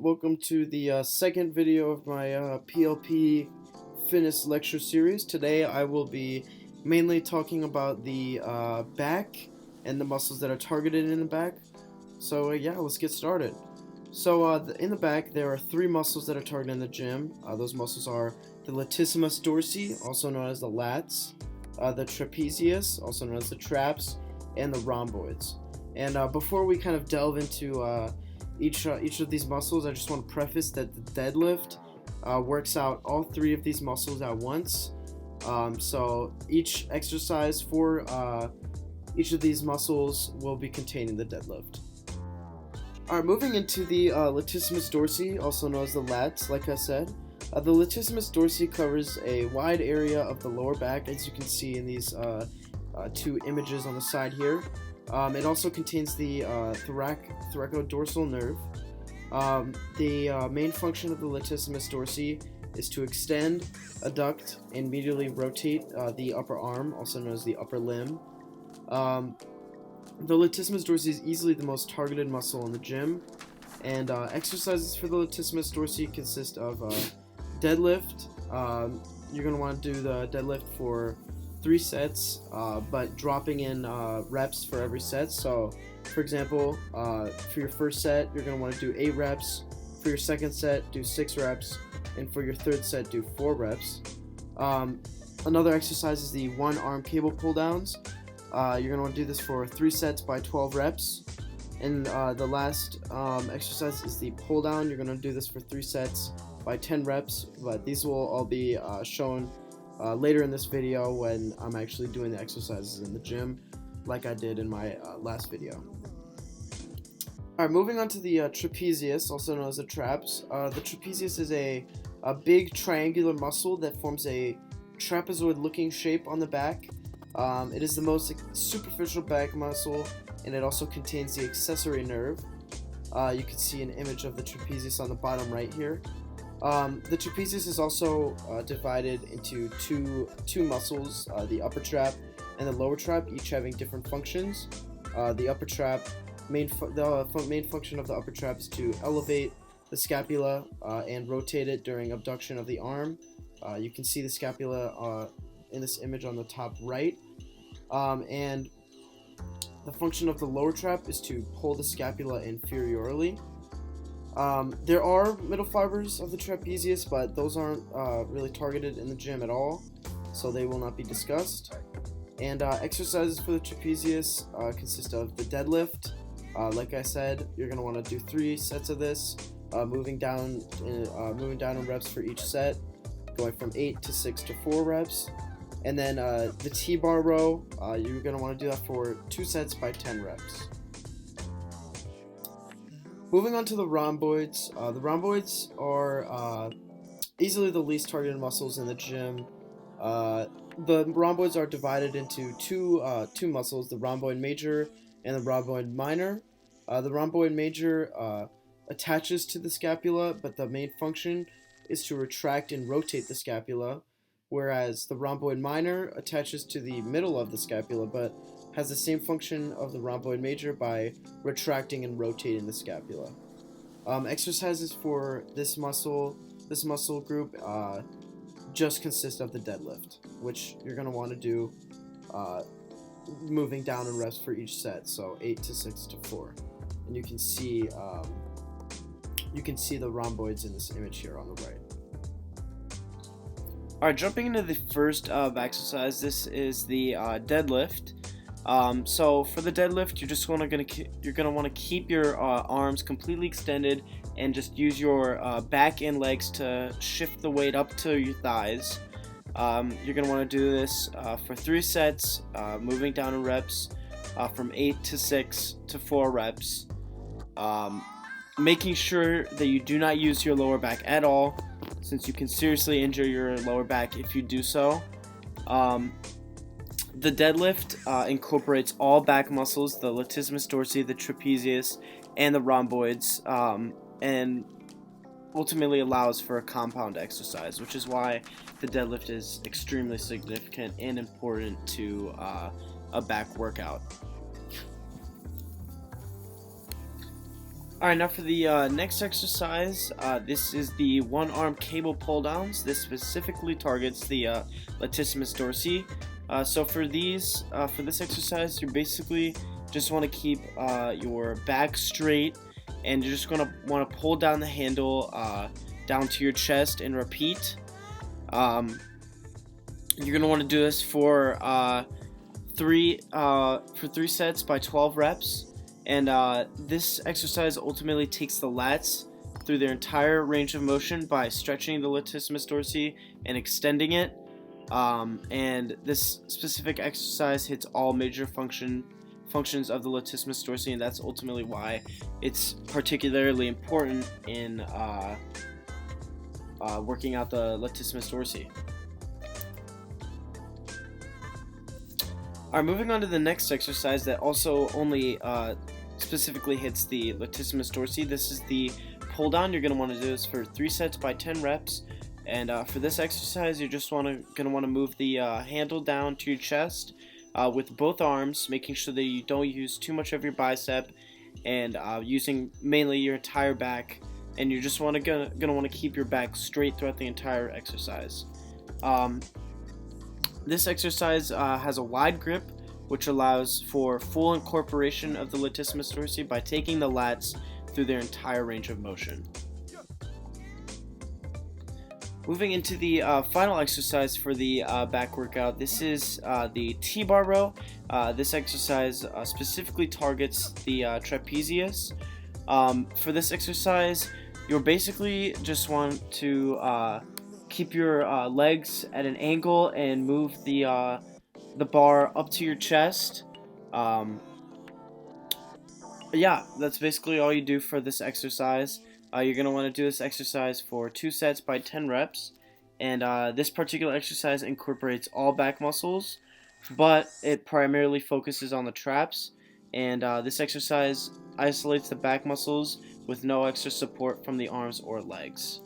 welcome to the second video of my PLP fitness lecture series. Today I will be mainly talking about the back and the muscles that are targeted in the back. So yeah, let's get started. So in the back there are three muscles that are targeted in the gym. Those muscles are the latissimus dorsi, also known as the lats, the trapezius, also known as the traps, and the rhomboids. And before we kind of delve into each of these muscles, I just want to preface that the deadlift works out all three of these muscles at once. So each exercise for each of these muscles will be contained in the deadlift. Alright, moving into the latissimus dorsi, also known as the lats, like I said. The latissimus dorsi covers a wide area of the lower back, as you can see in these two images on the side here. It also contains the thoracodorsal nerve. The main function of the latissimus dorsi is to extend, adduct, and medially rotate the upper arm, also known as the upper limb. The latissimus dorsi is easily the most targeted muscle in the gym, and exercises for the latissimus dorsi consist of deadlift. You're going to want to do the deadlift for 3 sets, but dropping in reps for every set. So, for example, for your first set, you're going to want to do 8 reps. For your second set, do 6 reps. And for your third set, do 4 reps. Another exercise is the one arm cable pull downs. You're going to want to do this for 3 sets by 12 reps. And the last exercise is the pull down. You're going to do this for 3 sets by 10 reps, but these will all be shown later in this video when I'm actually doing the exercises in the gym, like I did in my last video. Alright, moving on to the trapezius, also known as the traps. The trapezius is a big triangular muscle that forms a trapezoid-looking shape on the back. It is the most superficial back muscle, and it also contains the accessory nerve. You can see an image of the trapezius on the bottom right here. The trapezius is also divided into two muscles, the upper trap and the lower trap, each having different functions. The upper trap, main function of the upper trap is to elevate the scapula and rotate it during abduction of the arm. You can see the scapula in this image on the top right. And the function of the lower trap is to pull the scapula inferiorly. There are middle fibers of the trapezius, but those aren't really targeted in the gym at all, so they will not be discussed. And exercises for the trapezius consist of the deadlift. Like I said, you're going to want to do 3 sets of this, moving down in reps for each set, going from 8 to 6 to 4 reps. And then the T-bar row, you're going to want to do that for 2 sets by 10 reps. Moving on to the rhomboids. The rhomboids are easily the least targeted muscles in the gym. The rhomboids are divided into two muscles, the rhomboid major and the rhomboid minor. The rhomboid major attaches to the scapula, but the main function is to retract and rotate the scapula, whereas the rhomboid minor attaches to the middle of the scapula, but has the same function of the rhomboid major by retracting and rotating the scapula. Exercises for this muscle group just consist of the deadlift, which you're going to want to do moving down in reps for each set, so 8 to 6 to 4. And you can see the rhomboids in this image here on the right. Alright, jumping into the first exercise, this is the deadlift. So for the deadlift, you're gonna want to keep your arms completely extended and just use your back and legs to shift the weight up to your thighs. You're gonna want to do this for 3 sets, moving down in reps from 8 to 6 to 4 reps. Making sure that you do not use your lower back at all, since you can seriously injure your lower back if you do so. The deadlift incorporates all back muscles, the latissimus dorsi, the trapezius, and the rhomboids, and ultimately allows for a compound exercise, which is why the deadlift is extremely significant and important to a back workout. Alright, now for the next exercise, this is the one-arm cable pull-downs. This specifically targets the latissimus dorsi. So for this exercise, you basically just want to keep your back straight, and you're just going to want to pull down the handle down to your chest and repeat. You're going to want to do this for three sets by 12 reps. And this exercise ultimately takes the lats through their entire range of motion by stretching the latissimus dorsi and extending it. And this specific exercise hits all major functions of the latissimus dorsi, and that's ultimately why it's particularly important in working out the latissimus dorsi. Alright, moving on to the next exercise that also only specifically hits the latissimus dorsi. This is the pull down. You're going to want to do this for 3 sets by 10 reps. And for this exercise, you're just going to want to move the handle down to your chest with both arms, making sure that you don't use too much of your bicep, and using mainly your entire back. And you're just gonna want to keep your back straight throughout the entire exercise. This exercise has a wide grip, which allows for full incorporation of the latissimus dorsi by taking the lats through their entire range of motion. Moving into the final exercise for the back workout, this is the T-bar row. This exercise specifically targets the trapezius. For this exercise, you'll basically just want to keep your legs at an angle and move the bar up to your chest. Yeah, that's basically all you do for this exercise. You're going to want to do this exercise for 2 sets by 10 reps. And this particular exercise incorporates all back muscles, but it primarily focuses on the traps. And this exercise isolates the back muscles with no extra support from the arms or legs.